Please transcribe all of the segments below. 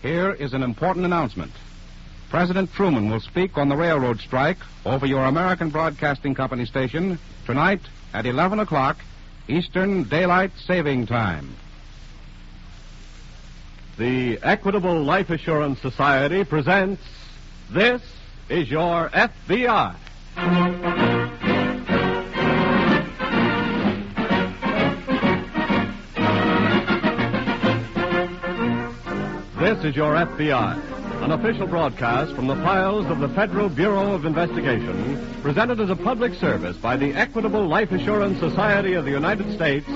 Here is an important announcement. President Truman will speak on the railroad strike over your American Broadcasting Company station tonight at 11 o'clock Eastern Daylight Saving Time. The Equitable Life Assurance Society presents This is Your FBI. This is Your FBI, an official broadcast from the files of the Federal Bureau of Investigation, presented as a public service by the Equitable Life Assurance Society of the United States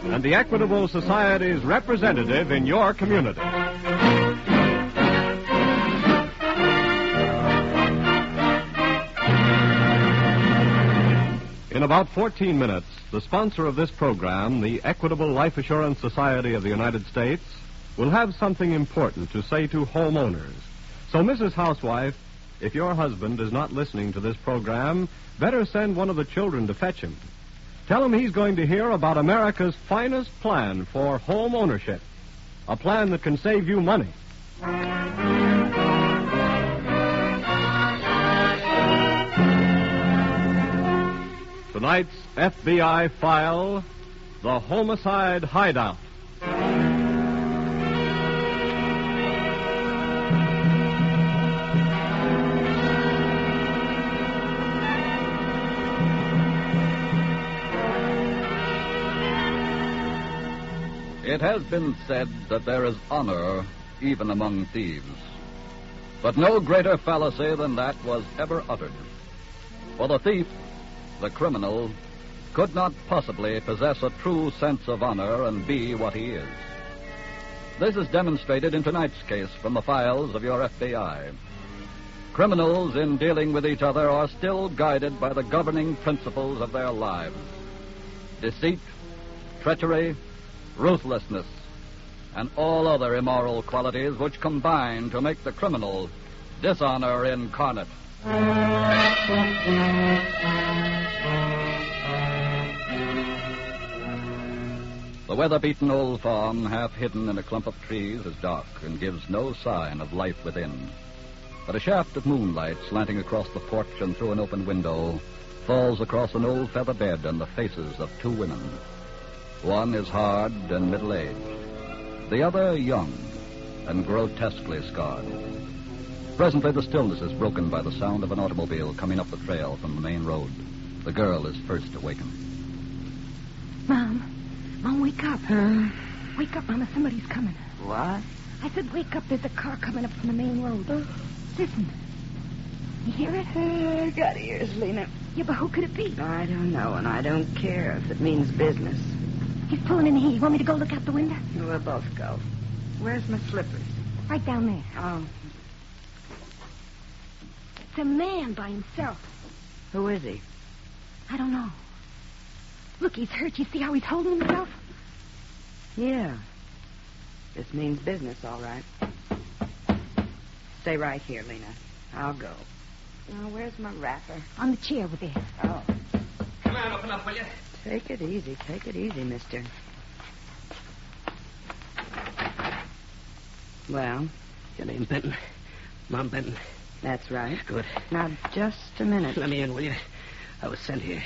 and the Equitable Society's representative in your community. In about 14 minutes, the sponsor of this program, the Equitable Life Assurance Society of the United States, will have something important to say to homeowners. So, Mrs. Housewife, if your husband is not listening to this program, better send one of the children to fetch him. Tell him he's going to hear about America's finest plan for home ownership, a plan that can save you money. Tonight's FBI file, the Homicide Hideout. It has been said that there is honor even among thieves. But no greater fallacy than that was ever uttered. For the thief, the criminal, could not possibly possess a true sense of honor and be what he is. This is demonstrated in tonight's case from the files of your FBI. Criminals in dealing with each other are still guided by the governing principles of their lives: deceit, treachery, ruthlessness, and all other immoral qualities which combine to make the criminal dishonor incarnate. The weather-beaten old farm, half hidden in a clump of trees, is dark and gives no sign of life within. But a shaft of moonlight slanting across the porch and through an open window falls across an old feather bed and the faces of two women. One is hard and middle-aged, the other young and grotesquely scarred. Presently, the stillness is broken by the sound of an automobile coming up the trail from the main road. The girl is first awakened. Mom, wake up. Wake up, Mama, somebody's coming. What? I said wake up, there's a car coming up from the main road. Listen. You hear it? I got ears, Lena. Yeah, but who could it be? I don't know, and I don't care if it means business. He's pulling in here. You want me to go look out the window? We'll both go. Where's my slippers? Right down there. Oh. It's a man by himself. Who is he? I don't know. Look, he's hurt. You see how he's holding himself? Yeah. This means business, all right. Stay right here, Lena. I'll go. Now, where's my wrapper? On the chair over there. Oh. Come on, open up, will you? Take it easy, mister. Well? Your name Benton? Mom Benton? That's right. Good. Now, just a minute. Let me in, will you? I was sent here.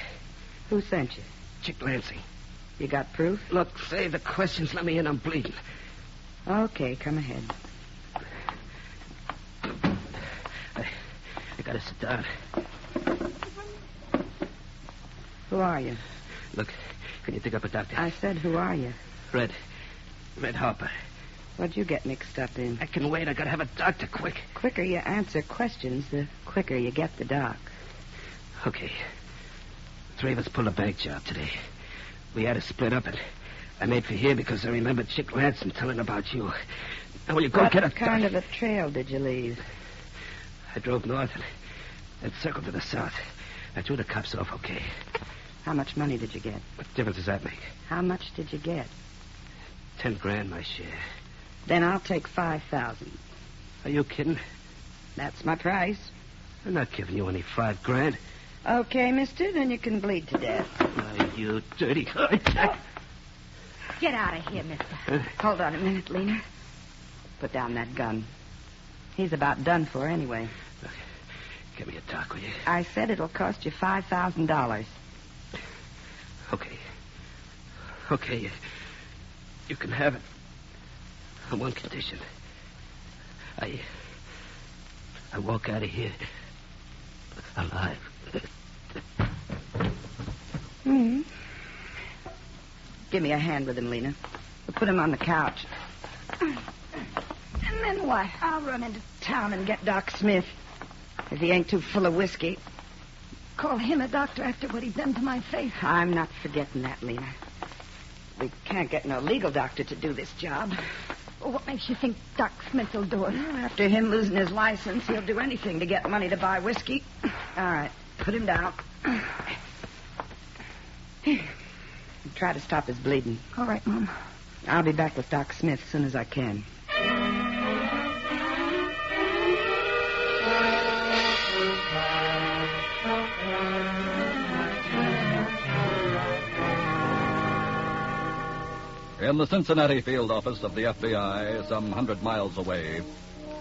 Who sent you? Chick Lansing. You got proof? Look, save the questions. Let me in. I'm bleeding. Okay, come ahead. I gotta sit down. Who are you? Look, can you dig up a doctor? I said, who are you? Red Harper. What'd you get mixed up in? I can wait. I gotta have a doctor quick. Quicker you answer questions, the quicker you get the doc. Okay. 3 of us pulled a bank job today. We had to split up, and I made for here because I remembered Chick Lansing telling about you. Now, will you go get a... What kind of a trail did you leave? I drove north and circled to the south. I threw the cops off okay. How much money did you get? What difference does that make? How much did you get? 10 grand, my share. Then I'll take 5,000. Are you kidding? That's my price. I'm not giving you any 5 grand. Okay, mister, then you can bleed to death. Oh, you dirty... Get out of here, mister. Hold on a minute, Lena. Put down that gun. He's about done for anyway. Look, give me a talk, will you? I said it'll cost you $5,000. Okay. Okay, you can have it. On one condition. I walk out of here alive. Mm-hmm. Give me a hand with him, Lena. We'll put him on the couch. And then what? I'll run into town and get Doc Smith. If he ain't too full of whiskey. Call him a doctor after what he's done to my face. I'm not forgetting that, Lena. We can't get no legal doctor to do this job. Well, what makes you think Doc Smith will do it? Well, after him losing his license, he'll do anything to get money to buy whiskey. All right, put him down. Try to stop his bleeding. All right, Mom. I'll be back with Doc Smith as soon as I can. In the Cincinnati field office of the FBI, some 100 miles away,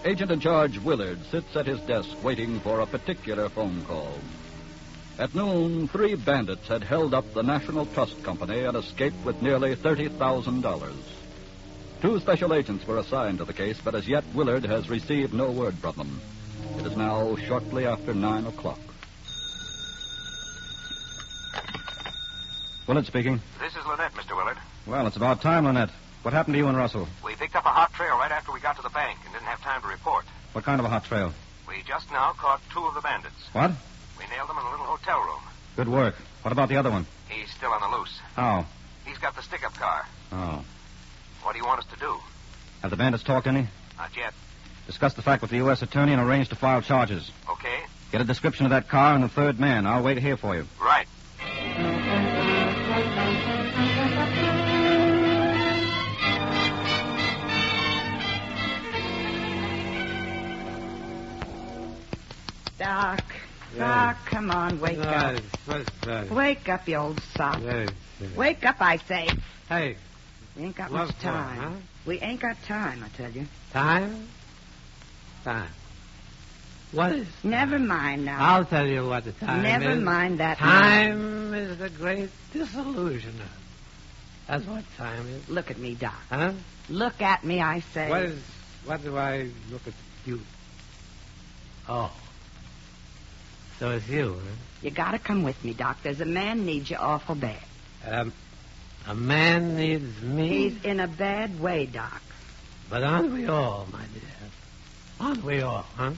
Agent-in-Charge Willard sits at his desk waiting for a particular phone call. At noon, 3 bandits had held up the National Trust Company and escaped with nearly $30,000. 2 special agents were assigned to the case, but as yet Willard has received no word from them. It is now shortly after 9 o'clock. Willard speaking. This is Lynette, Mr. Willard. Well, it's about time, Lynette. What happened to you and Russell? We picked up a hot trail right after we got to the bank and didn't have time to report. What kind of a hot trail? We just now caught 2 of the bandits. What? We nailed them in a little hotel room. Good work. What about the other one? He's still on the loose. How? He's got the stick-up car. Oh. What do you want us to do? Have the bandits talked any? Not yet. Discuss the fact with the U.S. attorney and arrange to file charges. Okay. Get a description of that car and the 3rd man. I'll wait here for you. Right. Doc. Doc, come on, wake up. Wake up, you old sop. Wake up, I say. Hey. We ain't got much time. Huh? We ain't got time, I tell you. Time? Time. What is time? Never mind now. I'll tell you what the time is. Never mind that. Time is the great disillusioner. That's what time is. Look at me, Doc. Huh? Look at me, I say. What do I look at you? Oh. So it's you, huh? You gotta come with me, Doc. There's a man needs you awful bad. A man needs me? He's in a bad way, Doc. But aren't we all, my dear? Aren't we all, huh?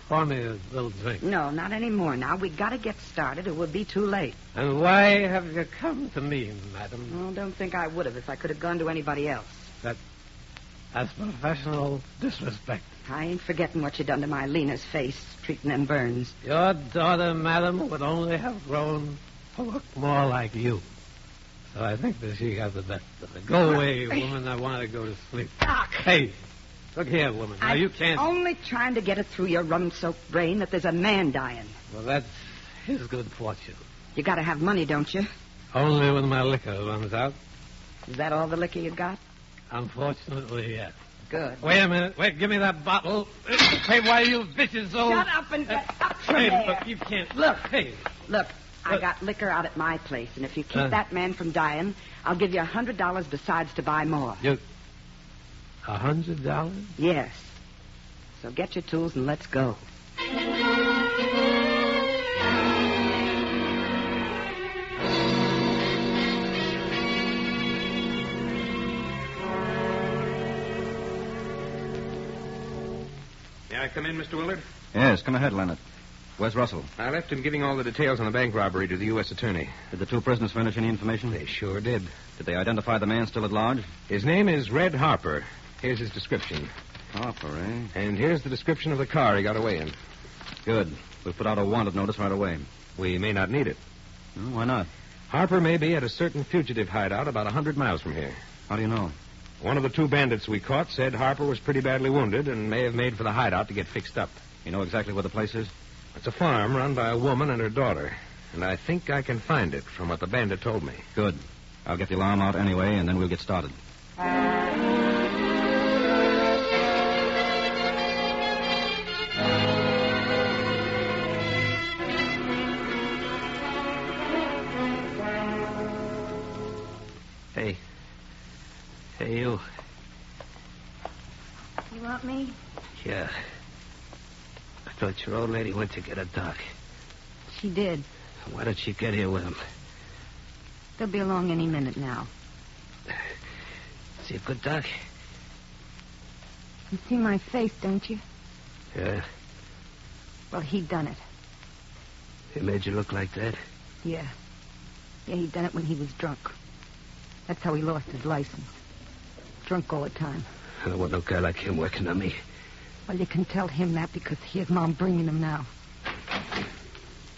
Pour me a little drink. No, not anymore now. We gotta get started or we'll be too late. And why have you come to me, madam? Well, don't think I would have if I could have gone to anybody else. That's professional disrespect. I ain't forgetting what you done to my Lena's face, treating them burns. Your daughter, madam, would only have grown to look more like you. So I think that she got the best of it. Go away, woman. I want to go to sleep. Doc! Hey, look here, woman. Now, you can't... I'm only trying to get it through your rum-soaked brain that there's a man dying. Well, that's his good fortune. You gotta have money, don't you? Only when my liquor runs out. Is that all the liquor you got? Unfortunately, yes. Good. Wait a minute. Wait, give me that bottle. Hey, why you bitches so... Shut up and get up from Hey, there. look, you can't... Look. Hey. Look, I got liquor out at my place, and if you keep that man from dying, I'll give you $100 besides to buy more. You... $100? Yes. So get your tools and let's go. May I come in, Mr. Willard? Yes, come ahead, Leonard. Where's Russell? I left him giving all the details on the bank robbery to the U.S. attorney. Did the 2 prisoners furnish any information? They sure did. Did they identify the man still at large? His name is Red Harper. Here's his description. Harper, eh? And here's the description of the car he got away in. Good. We'll put out a wanted notice right away. We may not need it. Well, why not? Harper may be at a certain fugitive hideout about 100 miles from here. How do you know? One of the 2 bandits we caught said Harper was pretty badly wounded and may have made for the hideout to get fixed up. You know exactly where the place is? It's a farm run by a woman and her daughter. And I think I can find it from what the bandit told me. Good. I'll get the alarm out anyway, and then we'll get started. You want me? Yeah. I thought your old lady went to get a doc. She did. Why did she get here with him? They'll be along any minute now. Is he a good doc? You see my face, don't you? Yeah. Well, he done it. He made you look like that? Yeah. Yeah, he done it when he was drunk. That's how he lost his license. Drunk all the time. I don't want no guy like him working on me. Well, you can tell him that because here's Mom bringing him now.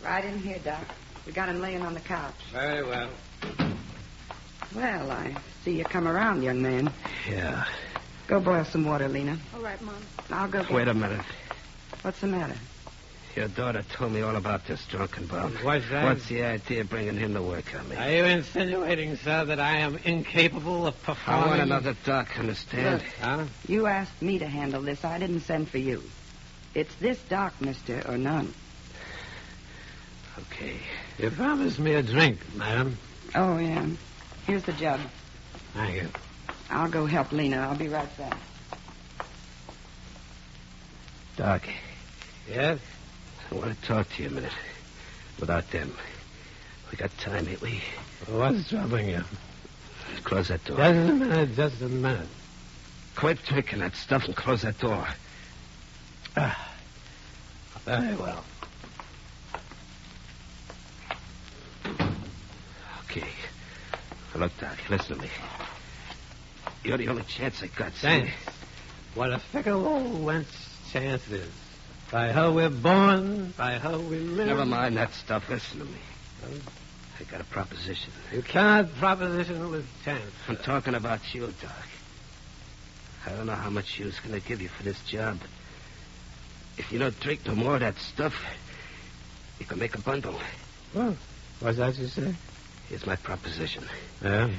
Right in here, Doc. We got him laying on the couch. Very well. Well, I see you come around, young man. Yeah. Go boil some water, Lena. All right, Mom. I'll go get... Wait a minute. What's the matter? Your daughter told me all about this drunken bum. What's that? What's the idea of bringing him to work on me? Are you insinuating, sir, that I am incapable of I performing? want another doc, understand? Look, Huh? you asked me to handle this. I didn't send for you. It's this doc, mister, or none. Okay. You promised me a drink, madam. Oh, yeah. Here's the jug. Thank you. I'll go help Lena. I'll be right back. Doc, Yes? I want to talk to you a minute. Without them. We got time, ain't we? What's troubling you? Close that door. Just a minute, just a minute. Quit drinking that stuff and close that door. Very well. Okay. Now, look, Doc, listen to me. You're the only chance I got. see? Thanks. What a fickle old wench chance is. By her we're born, by her we live. Never mind that stuff. Listen to me. I got a proposition. You cannot proposition with chance. I'm talking about you, Doc. I don't know how much she was going to give you for this job, but if you don't drink no more of that stuff, you can make a bundle. Well, what's that you say? Here's my proposition. Yeah?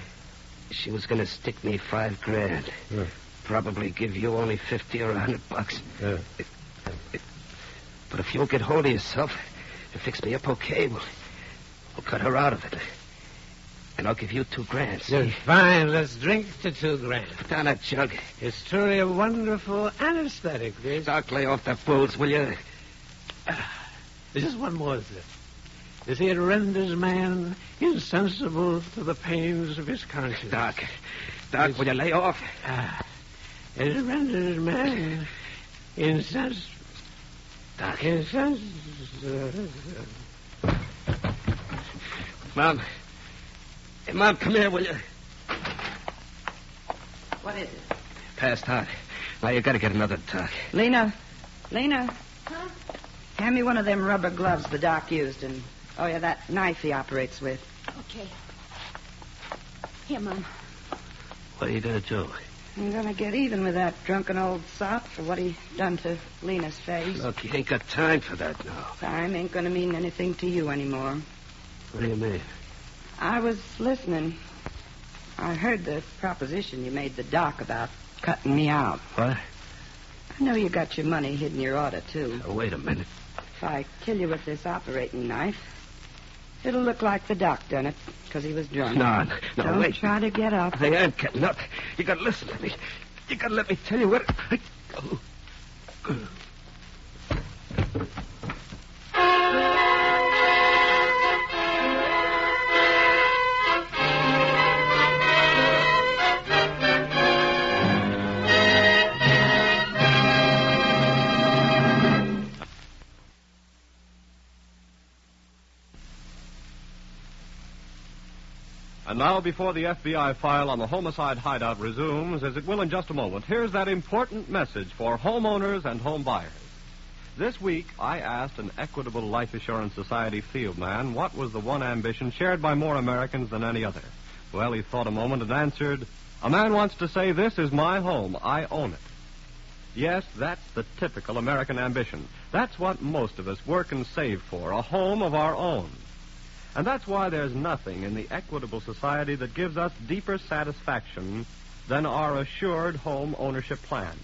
She was going to stick me $5,000. Yeah. Probably give you only $50 or $100. Yeah. But if you'll get hold of yourself and fix me up okay, we'll cut her out of it. And I'll give you $2,000. see? Yes, fine, let's drink to $2,000. Put down that jug. It's truly a wonderful anesthetic, this. Doc, lay off that booze, will you? There's just one more thing. You see, it renders man insensible to the pains of his conscience. Doc, will you lay off? It renders man insensible. Doc. Insensible. Mom. Hey, Mom, come here, will you? What is it? Passed out. Now, you got to get another doc. Lena. Huh? Hand me one of them rubber gloves the doc used, and, oh, yeah, that knife he operates with. Okay. Here, Mom. What are you going to do? I'm going to get even with that drunken old sot for what he done to Lena's face. Look, you ain't got time for that now. Time ain't going to mean anything to you anymore. What do you mean? I was listening. I heard the proposition you made the doc about cutting me out. What? I know you got your money hid in your order, too. Oh, wait a minute. If I kill you with this operating knife, it'll look like the doc done it, because he was drunk. No, Don't wait. try to get up. I am getting up. You got to listen to me. You got to let me tell you what... And now, before the FBI file on the Homicide Hideout resumes, as it will in just a moment, here's that important message for homeowners and home buyers. This week, I asked an Equitable Life Assurance Society field man what was the one ambition shared by more Americans than any other. Well, he thought a moment and answered, "A man wants to say, 'This is my home. I own it.'" Yes, that's the typical American ambition. That's what most of us work and save for, a home of our own. And that's why there's nothing in the Equitable Society that gives us deeper satisfaction than our Assured Home Ownership Plan.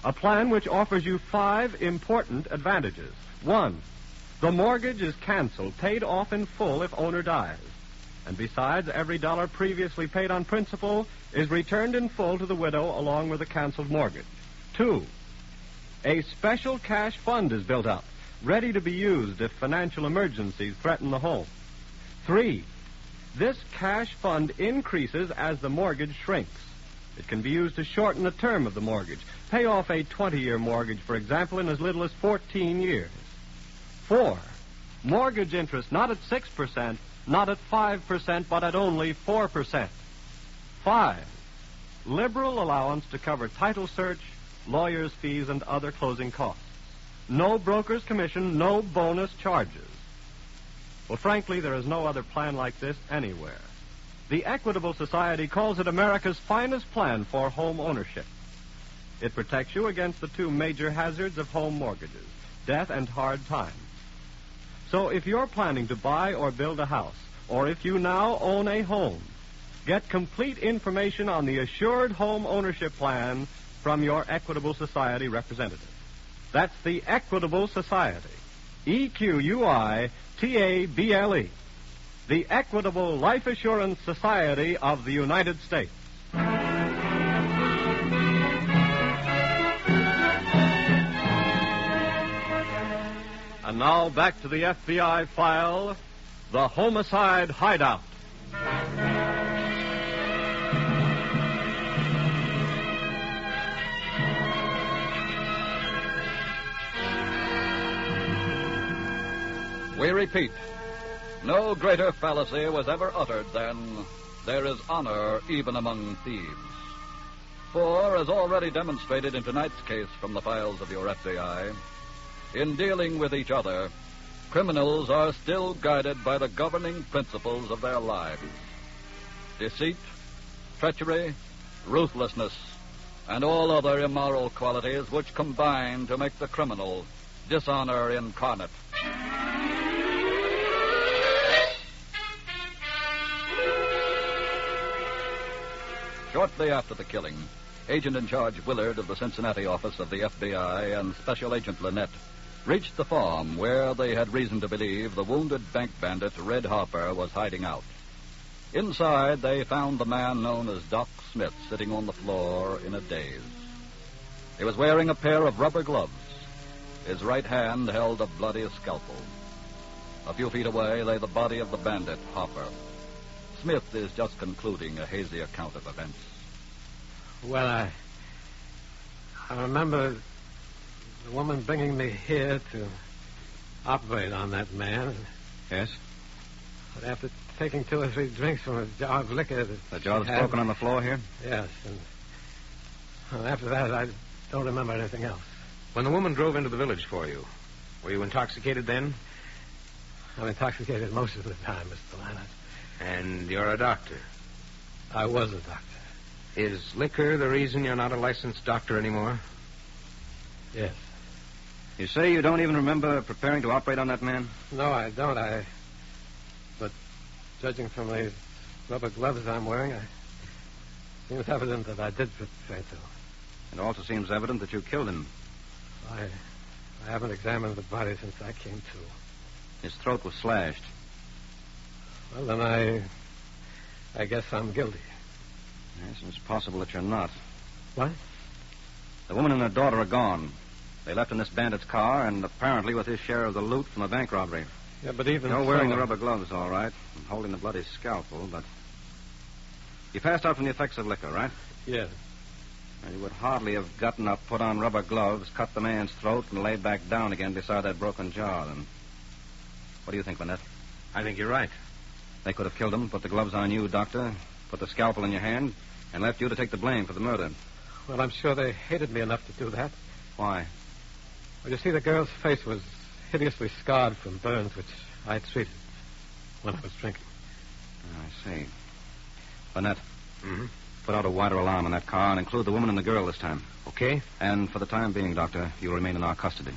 A plan which offers you 5 important advantages. 1, the mortgage is canceled, paid off in full if owner dies. And besides, every dollar previously paid on principal is returned in full to the widow along with the canceled mortgage. 2, a special cash fund is built up, ready to be used if financial emergencies threaten the home. 3, this cash fund increases as the mortgage shrinks. It can be used to shorten the term of the mortgage. Pay off a 20-year mortgage, for example, in as little as 14 years. 4, mortgage interest not at 6%, not at 5%, but at only 4%. 5, liberal allowance to cover title search, lawyer's fees, and other closing costs. No broker's commission, no bonus charges. Well, frankly, there is no other plan like this anywhere. The Equitable Society calls it America's finest plan for home ownership. It protects you against the two major hazards of home mortgages, death and hard times. So if you're planning to buy or build a house, or if you now own a home, get complete information on the Assured Home Ownership Plan from your Equitable Society representative. That's the Equitable Society. EQUITABLE. The Equitable Life Assurance Society of the United States. And now back to the FBI file, the Homicide Hideout. We repeat, no greater fallacy was ever uttered than there is honor even among thieves. For, as already demonstrated in tonight's case from the files of your FBI, in dealing with each other, criminals are still guided by the governing principles of their lives. Deceit, treachery, ruthlessness, and all other immoral qualities which combine to make the criminal dishonor incarnate. Shortly after the killing, Agent in Charge Willard of the Cincinnati office of the FBI and Special Agent Lynette reached the farm where they had reason to believe the wounded bank bandit Red Harper was hiding out. Inside, they found the man known as Doc Smith sitting on the floor in a daze. He was wearing a pair of rubber gloves. His right hand held a bloody scalpel. A few feet away lay the body of the bandit, Harper. Smith is just concluding a hazy account of events. Well, I remember the woman bringing me here to operate on that man. Yes? But after taking 2 or 3 drinks from a jar of liquor... The jar that's broken on the floor here? Yes, and after that, I don't remember anything else. When the woman drove into the village for you, were you intoxicated then? I'm intoxicated most of the time, Mr. Lannert. And you're a doctor. I was a doctor. Is liquor the reason you're not a licensed doctor anymore? Yes. You say you don't even remember preparing to operate on that man? No, I don't. But judging from the rubber gloves I'm wearing, it seems evident that I did prepare to. It also seems evident that you killed him. I haven't examined the body since I came to. His throat was slashed. Well, then I guess I'm guilty. Yes, it's possible that you're not. What? The woman and her daughter are gone. They left in this bandit's car and apparently with his share of the loot from the bank robbery. Yeah, but even You're wearing the rubber gloves, all right, and holding the bloody scalpel, but... You passed out from the effects of liquor, right? Yes. Well, you would hardly have gotten up, put on rubber gloves, cut the man's throat, and laid back down again beside that broken jar, then. What do you think, Lynette? I think you're right. They could have killed him, put the gloves on you, Doctor, put the scalpel in your hand, and left you to take the blame for the murder. Well, I'm sure they hated me enough to do that. Why? Well, you see, the girl's face was hideously scarred from burns which I treated when I was drinking. I see. Lynette, Mm-hmm. put out a wider alarm in that car and include the woman and the girl this time. Okay. And for the time being, Doctor, you'll remain in our custody.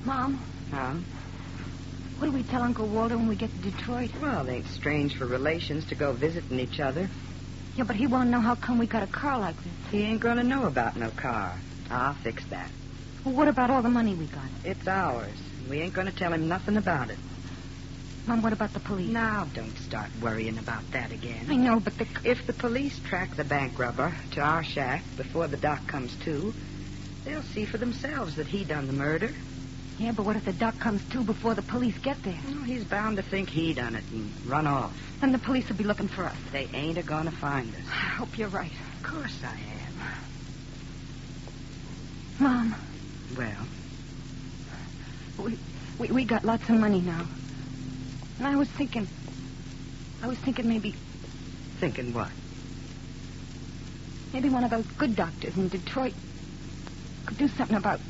Mom, Huh? what do we tell Uncle Walter when we get to Detroit? Well, it ain't strange for relations to go visiting each other. Yeah, but he won't know how come we got a car like this. He ain't gonna know about no car. I'll fix that. Well, what about all the money we got? It's ours. We ain't going to tell him nothing about it. Mom, what about the police? Now, don't start worrying about that again. I know, but If the police track the bank robber to our shack before the doc comes to, they'll see for themselves that he done the murder. Yeah, but what if the doc comes to before the police get there? Well, he's bound to think he done it and run off. Then the police will be looking for us. They ain't a-gonna find us. I hope you're right. Of course I am. Mom, Well, we got lots of money now. And I was thinking maybe thinking what? maybe one of those good doctors in Detroit could do something about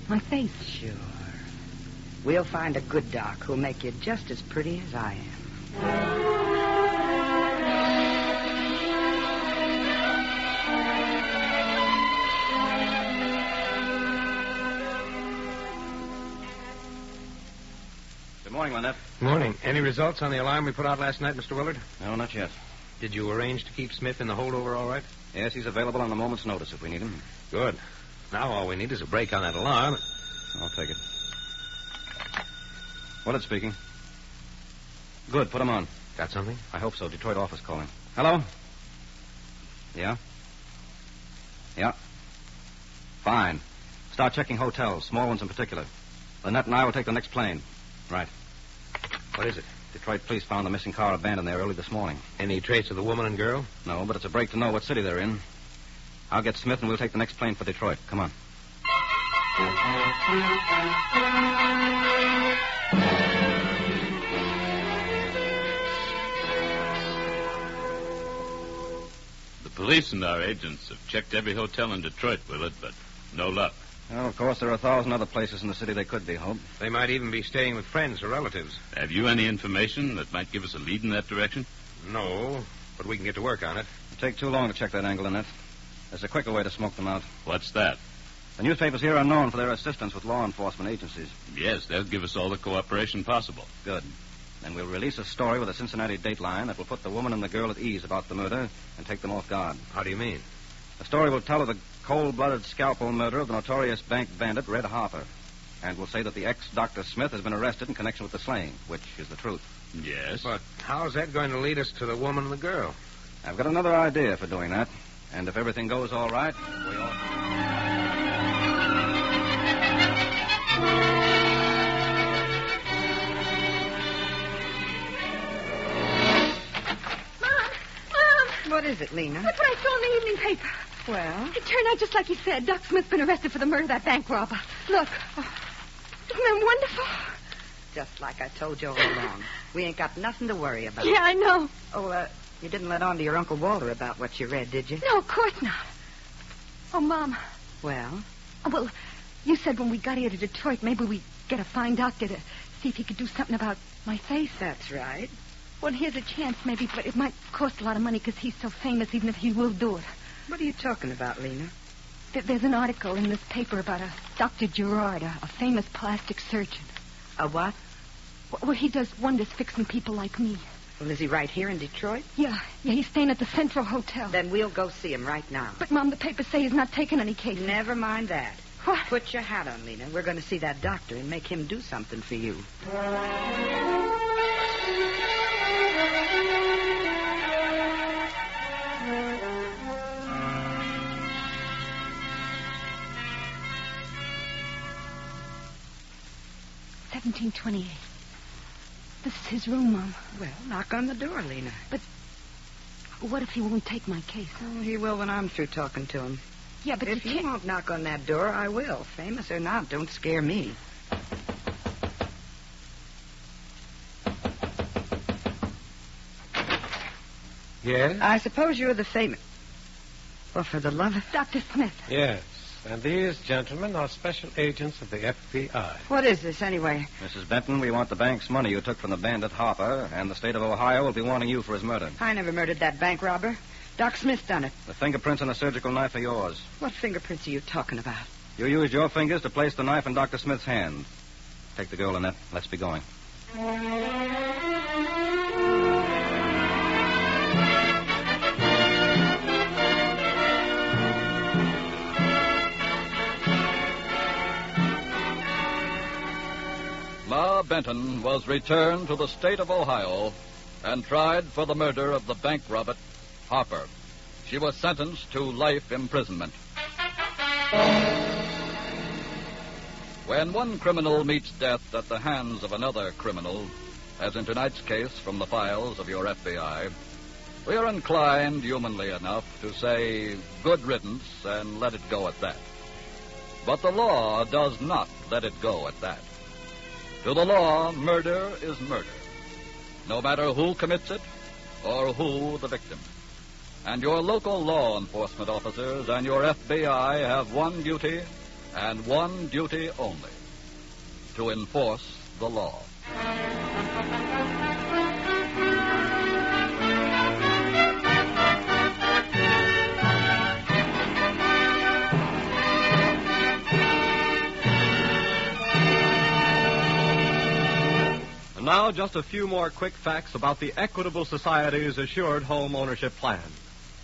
my face. Sure. We'll find a good doc who'll make you just as pretty as I am. Good morning, Lynette. Morning. Any results on the alarm we put out last night, Mr. Willard? No, not yet. Did you arrange to keep Smith in the holdover all right? Yes, he's available on a moment's notice if we need him. Good. Now all we need is a break on that alarm. I'll take it. Willard speaking. Good, put him on. Got something? I hope so. Detroit office calling. Hello? Yeah? Yeah. Fine. Start checking hotels, small ones in particular. Lynette and I will take the next plane. Right. What is it? Detroit police found the missing car abandoned there early this morning. Any trace of the woman and girl? No, but it's a break to know what city they're in. I'll get Smith and we'll take the next plane for Detroit. Come on. The police and our agents have checked every hotel in Detroit, Willard, but no luck. Well, of course, there are 1,000 other places in the city they could be, Hope. They might even be staying with friends or relatives. Have you any information that might give us a lead in that direction? No, but we can get to work on it. It'll take too long to check that angle, Lynette. There's a quicker way to smoke them out. What's that? The newspapers here are known for their assistance with law enforcement agencies. Yes, they'll give us all the cooperation possible. Good. Then we'll release a story with a Cincinnati dateline that will put the woman and the girl at ease about the murder and take them off guard. How do you mean? The story will tell of the cold-blooded scalpel murder of the notorious bank bandit Red Harper. And will say that the ex-Dr. Smith has been arrested in connection with the slaying, which is the truth. Yes. But how's that going to lead us to the woman and the girl? I've got another idea for doing that. And if everything goes all right, we all... What is it, Lena? That's what I saw in the evening paper. Well? It turned out just like you said. Doc Smith's been arrested for the murder of that bank robber. Look. Oh, isn't that wonderful? Just like I told you all along. We ain't got nothing to worry about. Yeah, I know. Oh, you didn't let on to your Uncle Walter about what you read, did you? No, of course not. Oh, Mom. Well? Oh, well, you said when we got here to Detroit, maybe we'd get a fine doctor to see if he could do something about my face. That's right. Well, here's a chance, maybe, but it might cost a lot of money because he's so famous, even if he will do it. What are you talking about, Lena? There's an article in this paper about a Dr. Gerard, a famous plastic surgeon. A what? Well, he does wonders fixing people like me. Well, is he right here in Detroit? Yeah, he's staying at the Central Hotel. Then we'll go see him right now. But, Mom, the papers say he's not taking any cases. Never mind that. What? Put your hat on, Lena. We're going to see that doctor and make him do something for you. $17.28. This is his room, Mom. Well, knock on the door, Lena. But what if he won't take my case? Oh, he will when I'm through talking to him. Yeah, but if you won't knock on that door, I will. Famous or not, don't scare me. Yes? I suppose you're the famous... Well, for the love of... Dr. Smith. Yes. And these gentlemen are special agents of the FBI. What is this, anyway? Mrs. Benton, we want the bank's money you took from the bandit Harper, and the state of Ohio will be wanting you for his murder. I never murdered that bank robber. Doc Smith done it. The fingerprints on the surgical knife are yours. What fingerprints are you talking about? You used your fingers to place the knife in Dr. Smith's hand. Take the girl, Annette. Let's be going. Ma Benton was returned to the state of Ohio and tried for the murder of the bank robber, Harper. She was sentenced to life imprisonment. When one criminal meets death at the hands of another criminal, as in tonight's case from the files of your FBI, we are inclined, humanly enough, to say good riddance and let it go at that. But the law does not let it go at that. To the law, murder is murder, no matter who commits it or who the victim. And your local law enforcement officers and your FBI have one duty and one duty only: to enforce the law. And now, just a few more quick facts about the Equitable Society's Assured Home Ownership Plan.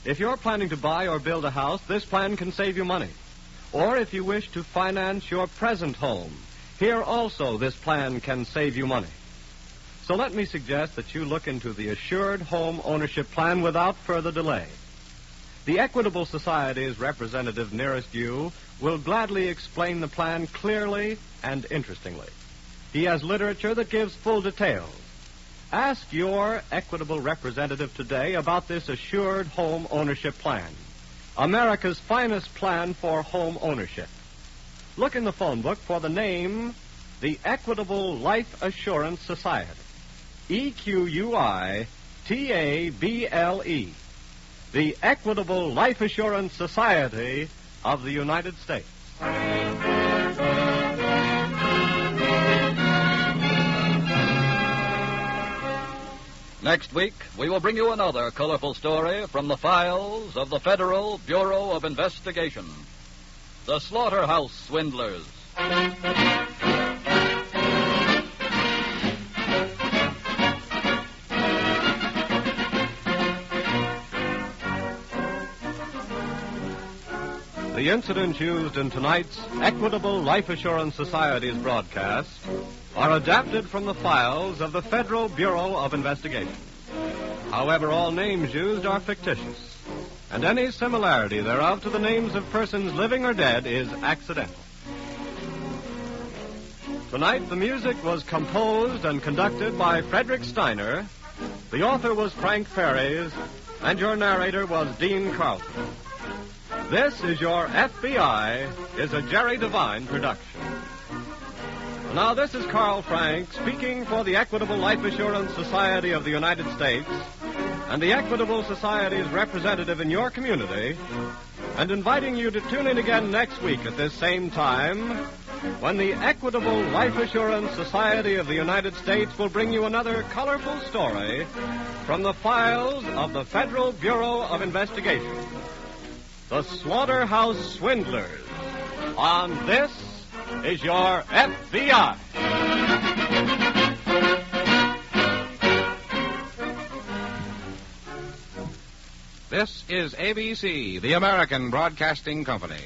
If you're planning to buy or build a house, this plan can save you money. Or if you wish to finance your present home, here also this plan can save you money. So let me suggest that you look into the Assured Home Ownership Plan without further delay. The Equitable Society's representative nearest you will gladly explain the plan clearly and interestingly. He has literature that gives full details. Ask your Equitable representative today about this Assured Home Ownership Plan, America's finest plan for home ownership. Look in the phone book for the name, the Equitable Life Assurance Society. EQUITABLE. The Equitable Life Assurance Society of the United States. Next week, we will bring you another colorful story from the files of the Federal Bureau of Investigation: The Slaughterhouse Swindlers. The incidents used in tonight's Equitable Life Assurance Society's broadcast are adapted from the files of the Federal Bureau of Investigation. However, all names used are fictitious, and any similarity thereof to the names of persons living or dead is accidental. Tonight, the music was composed and conducted by Frederick Steiner. The author was Frank Ferries, and your narrator was Dean Carlton. This is Your FBI is a Jerry Devine production. Now, this is Carl Frank speaking for the Equitable Life Assurance Society of the United States and the Equitable Society's representative in your community, and inviting you to tune in again next week at this same time when the Equitable Life Assurance Society of the United States will bring you another colorful story from the files of the Federal Bureau of Investigation: The Slaughterhouse Swindlers. On This is Your FBI. This is ABC, the American Broadcasting Company.